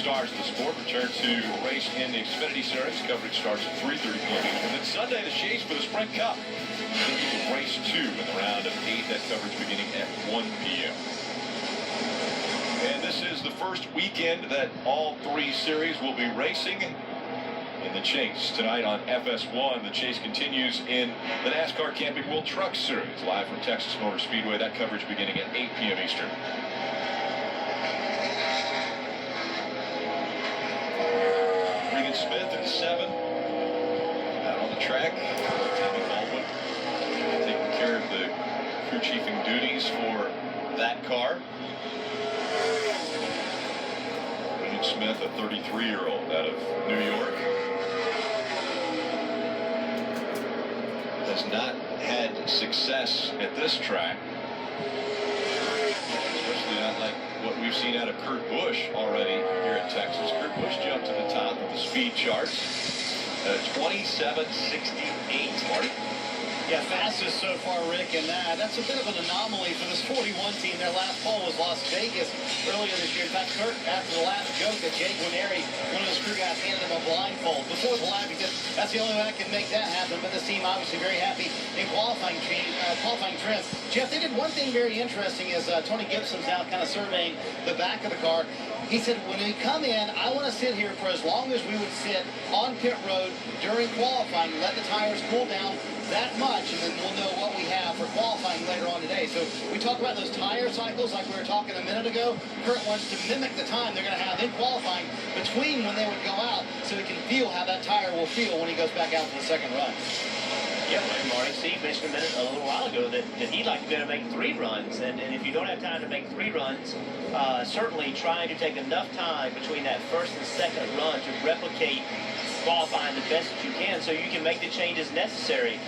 stars of the sport return to race in the Xfinity Series. Coverage starts at 3:30 p.m. And then Sunday, the Chase for the Sprint Cup. This is race 2 in the round of 8. That coverage beginning at 1 p.m. And this is the first weekend that all 3 series will be racing in the Chase. Tonight on FS1, the Chase continues in the NASCAR Camping World Truck Series, live from Texas Motor Speedway. That coverage beginning at 8 p.m. Eastern. Smith at 7 out on the track. Tommy Baldwin taking care of the crew chiefing duties for that car. William Smith, a 33-year-old out of New York, has not had success at this track, especially not like what we've seen out of Kurt Busch already here at Texas. Kurt Busch jumped to the top of the speed charts at a 27.68, Marty. Yeah, fastest so far, Rick, and that's a bit of an anomaly for this 41 team. Their last pole was Las Vegas earlier this year. In fact, Kurt, after the last joke that Jake Guarneri, one of his crew guys, handed him a blindfold before the lap. He said, that's the only way I can make that happen. But this team obviously very happy in qualifying trends. Jeff, they did one thing very interesting is Tony Gibson's out kind of surveying the back of the car. He said, when we come in, I want to sit here for as long as we would sit on pit road during qualifying, let the tires cool down that much, and then we'll know what we have for qualifying later on today. So we talk about those tire cycles like we were talking a minute ago. Kurt wants to mimic the time they're going to have in qualifying between when they would go out so he can feel how that tire will feel when he goes back out for the second run. Yeah, like Marty, Steve mentioned a little while ago that he'd like to be able to make 3 runs. And if you don't have time to make 3 runs, certainly trying to take enough time between that first and second run to replicate qualifying the best that you can so you can make the changes necessary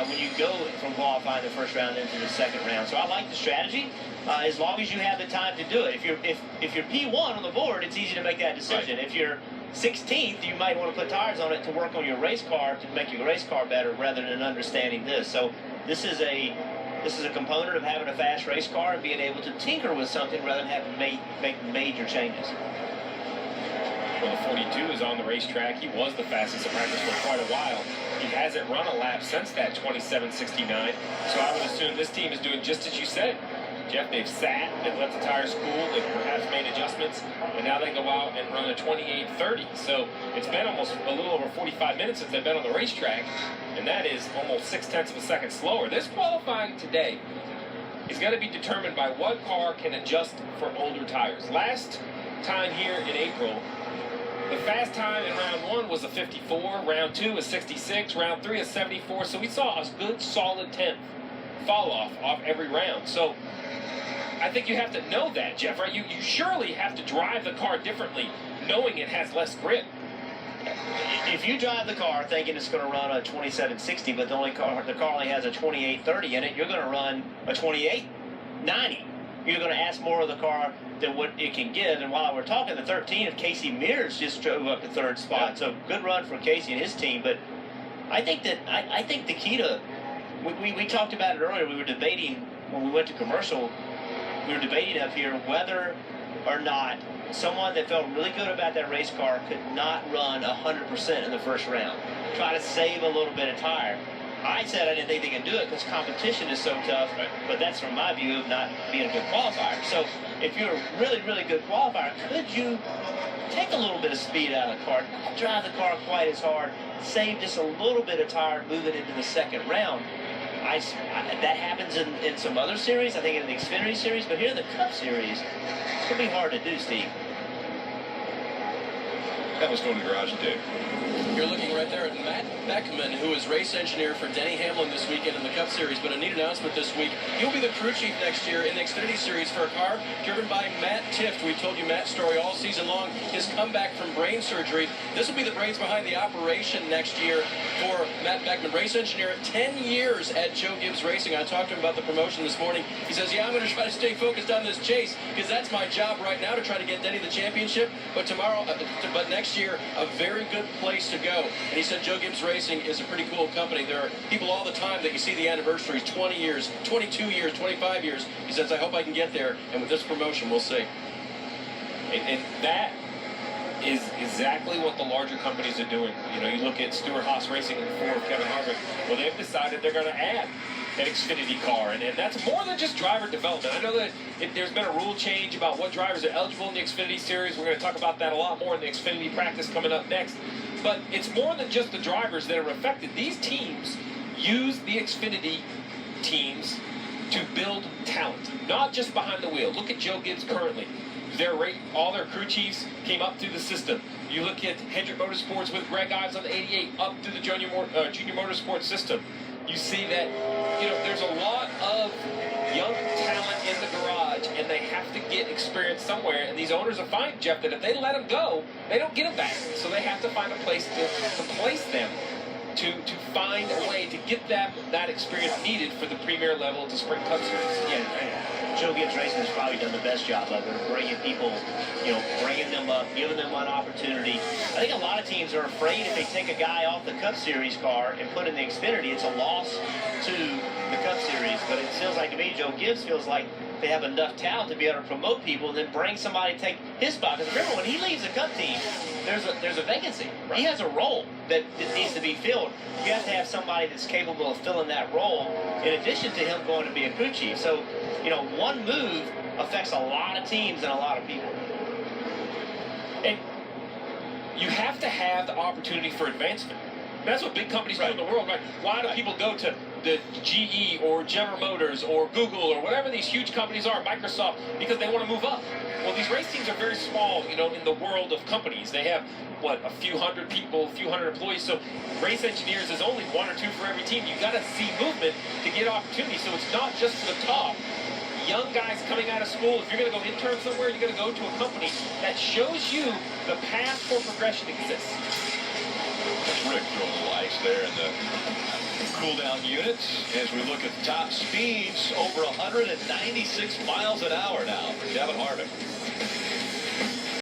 when you go from qualifying the first round into the second round. So I like the strategy as long as you have the time to do it. If you're P1 on the board, it's easy to make that decision. Right. If you're 16th, you might want to put tires on it to work on your race car to make your race car better rather than understanding this. So this is a component of having a fast race car and being able to tinker with something rather than having to make major changes. Well, the 42 is on the racetrack. He was the fastest at practice for quite a while. He hasn't run a lap since that 27.69. So I would assume this team is doing just as you said, Jeff. They've sat, they've let the tires cool, they've perhaps made adjustments, and now they go out and run a 28.30. So it's been almost a little over 45 minutes since they've been on the racetrack, and that is almost 0.6 of a second slower. This qualifying today is going to be determined by what car can adjust for older tires. Last time here in April, the fast time in round 1 was a 54, round 2 was 66, round 3 is 74, so we saw a good solid 10th fall off every round. So I think you have to know that, Jeff, right? You surely have to drive the car differently knowing it has less grip. If you drive the car thinking it's going to run a 27.60, but the car only has a 28.30 in it, you're going to run a 28.90. You're going to ask more of the car than what it can give. And while we're talking, the 13 of Casey Mears just drove up to 3rd spot. Yeah. So good run for Casey and his team. But I think the key to we talked about it earlier. We were debating when we went to commercial. We were debating up here whether or not someone that felt really good about that race car could not run 100% in the first round. Try to save a little bit of tire. I said I didn't think they can do it because competition is so tough, but that's from my view of not being a good qualifier. So if you're a really, really good qualifier, could you take a little bit of speed out of the car, not drive the car quite as hard, save just a little bit of tire moving into the second round? That happens in some other series, I think in the Xfinity series, but here in the Cup series, it's going to be hard to do, Steve. That was going to Garage Dave. You're looking right there at Matt Beckman, who is race engineer for Denny Hamlin this weekend in the Cup Series. But a neat announcement this week. He'll be the crew chief next year in the Xfinity Series for a car driven by Matt Tifft. We've told you Matt's story all season long, his comeback from brain surgery. This will be the brains behind the operation next year for Matt Beckman, race engineer, 10 years at Joe Gibbs Racing. I talked to him about the promotion this morning. He says, yeah, I'm going to try to stay focused on this chase because that's my job right now, to try to get Denny the championship. But but next year, a very good place to go. And he said Joe Gibbs Racing is a pretty cool company. There are people all the time that you see the anniversaries, 20 years, 22 years, 25 years. He says, I hope I can get there. And with this promotion, we'll see. And that is exactly what the larger companies are doing. You know, you look at Stewart Haas Racing and Ford, Kevin Harvick. Well, they've decided they're going to add an Xfinity car, and that's more than just driver development. I know that there's been a rule change about what drivers are eligible in the Xfinity Series. We're going to talk about that a lot more in the Xfinity practice coming up next. But it's more than just the drivers that are affected. These teams use the Xfinity teams to build talent, not just behind the wheel. Look at Joe Gibbs currently. All their crew chiefs came up through the system. You look at Hendrick Motorsports with Greg Ives on the 88 up through the junior motorsports system. You see that, you know, there's a lot of young talent in the garage, and they have to get experience somewhere. And these owners will find, Jeff, that if they let them go, they don't get them back. So they have to find a place to place them, to find a way to get that experience needed for the premier level of the Sprint Cup Series. Yeah, Joe Gibbs Racing has probably done the best job of it, bringing people, you know, bringing them up, giving them an opportunity. I think a lot of teams are afraid if they take a guy off the Cup Series car and put in the Xfinity, it's a loss to the Cup Series. But it feels like to me, Joe Gibbs feels like they have enough talent to be able to promote people and then bring somebody to take his spot. Because remember, when he leaves the Cup team, there's a vacancy. Right. He has a role that needs to be filled. You have to have somebody that's capable of filling that role in addition to him going to be a crew chief. So, you know, one move affects a lot of teams and a lot of people. And you have to have the opportunity for advancement. That's what big companies do in the world, right? Why do people go to the GE or General Motors or Google or whatever these huge companies are, Microsoft, because they want to move up? Well, these race teams are very small, you know, in the world of companies. They have, what, a few hundred people, a few hundred employees. So race engineers is only one or two for every team. You got to see movement to get opportunity. So it's not just for the top. Young guys coming out of school, if you're going to go intern somewhere, you're going to go to a company that shows you the path for progression exists. Rick throw a little ice there in the cool-down units as we look at top speeds over 196 miles an hour now for Kevin Harvick.